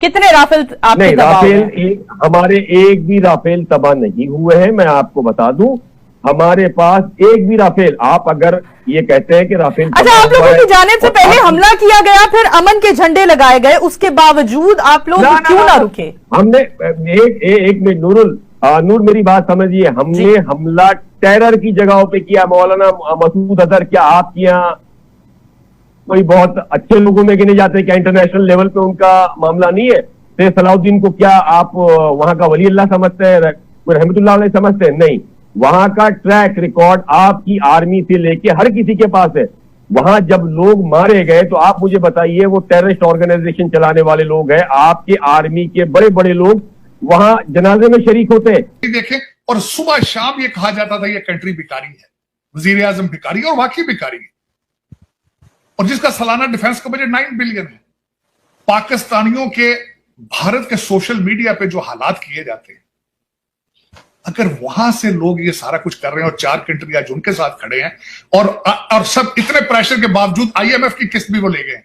कितने राफेल आपके नहीं, दबाव राफेल में? हमारे एक भी राफेल तबाह नहीं हुए हैं। मैं आपको बता दूं, हमारे पास एक भी राफेल, आप अगर ये कहते हैं कि राफेल अच्छा, आप लोगों की जानिब से पहले हमला किया गया, फिर अमन के झंडे लगाए गए, उसके बावजूद आप लोग क्यों ना रुके? हमने एक मिनट नूर मेरी बात समझिए, हमने हमला टेरर की जगहों पे किया। मौलाना मसूद अजहर, क्या आपके यहाँ कोई बहुत अच्छे लोगों में गिने जाते हैं? क्या इंटरनेशनल लेवल पे उनका मामला नहीं है? शेख सलाउद्दीन को क्या आप वहां का वली अल्लाह समझते हैं, रहमतुल्लाह अलैह समझते हैं? नहीं, वहां का ट्रैक रिकॉर्ड आपकी आर्मी से लेके हर किसी के पास है। वहां जब लोग मारे गए तो आप मुझे बताइए, वो टेररिस्ट ऑर्गेनाइजेशन चलाने वाले लोग हैं, आपके आर्मी के बड़े बड़े लोग वहां जनाजे में शरीक होते हैं। देखें, और सुबह शाम ये कहा जाता था ये कंट्री भिखारी है, वजीर आजम भिखारी है, और वाकई भिखारी है, और जिसका सालाना डिफेंस का बजट 9 बिलियन है। पाकिस्तानियों के भारत के सोशल मीडिया पे जो हालात किए जाते हैं, अगर वहां से लोग ये सारा कुछ कर रहे हैं और 4 कंट्री आज उनके साथ खड़े हैं, और सब इतने प्रेशर के बावजूद IMF की किस्त भी वो ले गए,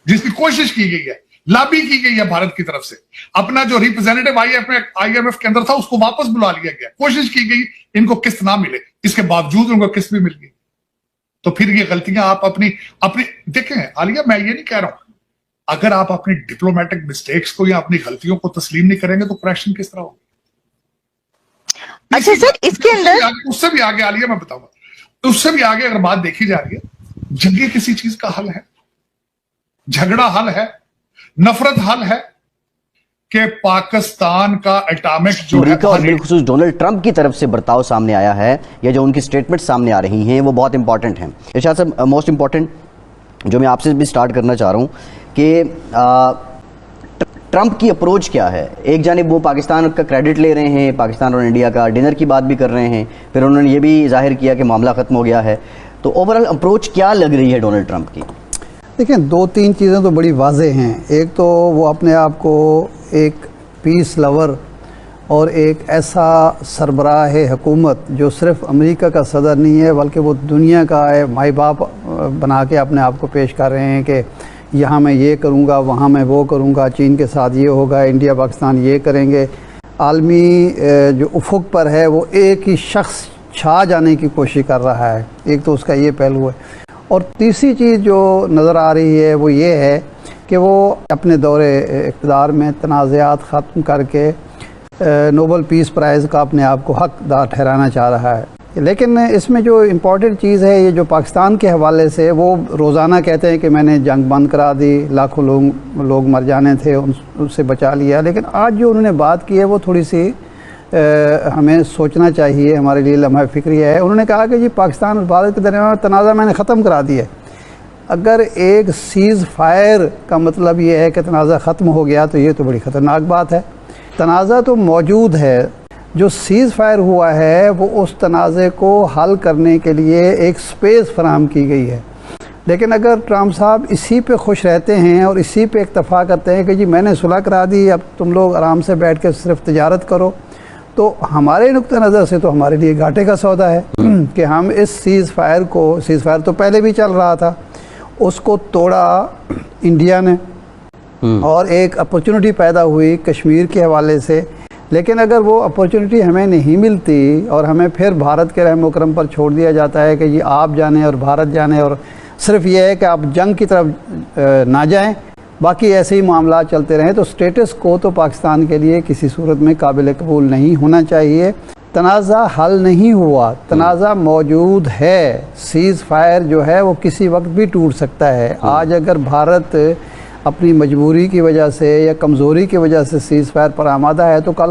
जिसकी कोशिश की गई है, लॉबी की गई है भारत की तरफ से। अपना जो रिप्रेजेंटेटिव IMF के अंदर था उसको वापस बुला लिया गया, कोशिश की गई इनको किस्त ना मिले, इसके बावजूद उनको किस्त भी मिल गई। तो फिर ये गलतियां आप अपनी देखें आलिया, मैं ये नहीं कह रहा हूं, अगर आप अपनी डिप्लोमेटिक मिस्टेक्स को या अपनी गलतियों को तस्लीम नहीं करेंगे तो ऑपरेशन किस तरह होगा? अच्छा सर, इसके अंदर उससे भी आगे आलिया मैं बताऊंगा, उससे भी आगे अगर बात देखी जा रही है, जंगे किसी चीज का हल है, झगड़ा हल है, नफरत हल है कि पाकिस्तान का एटॉमिक जो अमेरिका और बिलखुसूस डोनाल्ड ट्रंप की तरफ से बर्ताव सामने आया है, या जो उनकी स्टेटमेंट सामने आ रही हैं, वो बहुत इंपॉर्टेंट हैं। इरशाद साहब, मोस्ट इंपॉर्टेंट जो मैं आपसे भी स्टार्ट करना चाह रहा हूँ कि ट्रंप की अप्रोच क्या है? एक जानिब वो पाकिस्तान का क्रेडिट ले रहे हैं, पाकिस्तान और इंडिया का डिनर की बात भी कर रहे हैं, फिर उन्होंने ये भी जाहिर किया कि मामला ख़त्म हो गया है। तो ओवरऑल अप्रोच क्या लग रही है डोनाल्ड ट्रंप की? देखिए, 2-3 चीज़ें तो बड़ी वाज़ेह हैं। एक तो वो अपने आप को एक पीस लवर और एक ऐसा सरबराह हुकूमत जो सिर्फ़ अमेरिका का सदर नहीं है बल्कि वो दुनिया का है, माई बाप बना के अपने आप को पेश कर रहे हैं कि यहाँ मैं ये करूँगा, वहाँ मैं वो करूँगा, चीन के साथ ये होगा, इंडिया पाकिस्तान ये करेंगे। आलमी जो उफुक पर है वो एक ही शख्स छा जाने की कोशिश कर रहा है। एक तो उसका ये पहलू है, और तीसरी चीज़ जो नज़र आ रही है वो ये है कि वो अपने दौरे इक़्तिदार में तनाज़ात ख़त्म करके नोबल पीस प्राइज़ का अपने आप को हकदार ठहराना चाह रहा है। लेकिन इसमें जो इम्पॉर्टेंट चीज़ है, ये जो पाकिस्तान के हवाले से वो रोज़ाना कहते हैं कि मैंने जंग बंद करा दी, लाखों लोग मर जाने थे, उससे बचा लिया। लेकिन आज जो उन्होंने बात की है वो थोड़ी सी हमें सोचना चाहिए, हमारे लिए लम्हा फ़िक्रिया है। उन्होंने कहा कि जी पाकिस्तान और भारत के दरमियान तनाज़ा मैंने ख़त्म करा दिया। अगर एक सीज़ फायर का मतलब ये है कि तनाज़ा ख़त्म हो गया तो ये तो बड़ी ख़तरनाक बात है। तनाज़ा तो मौजूद है, जो सीज़ फायर हुआ है वो उस तनाज़े को हल करने के लिए एक स्पेस फराहम की गई है। लेकिन अगर ट्रंप साहब इसी पे खुश रहते हैं और इसी पे इक्तफ़ा करते हैं कि जी मैंने सुलह करा दी, अब तुम लोग आराम से बैठ के सिर्फ तिजारत करो, तो हमारे नुक्ते नज़र से तो हमारे लिए घाटे का सौदा है कि हम इस सीज़ फायर तो पहले भी चल रहा था, उसको तोड़ा इंडिया ने और एक अपॉर्चुनिटी पैदा हुई कश्मीर के हवाले से। लेकिन अगर वो अपॉर्चुनिटी हमें नहीं मिलती और हमें फिर भारत के रहम करम पर छोड़ दिया जाता है कि ये आप जाने और भारत जाने, और सिर्फ ये है कि आप जंग की तरफ ना जाएं, बाकी ऐसे ही मामला चलते रहें, तो स्टेटस को तो पाकिस्तान के लिए किसी सूरत में काबिल कबूल नहीं होना चाहिए। तनाज़ा हल नहीं हुआ, तनाज़ा मौजूद है। सीज़ फायर जो है वो किसी वक्त भी टूट सकता है। आज अगर भारत अपनी मजबूरी की वजह से या कमज़ोरी की वजह से सीज़ फायर पर आमादा है तो कल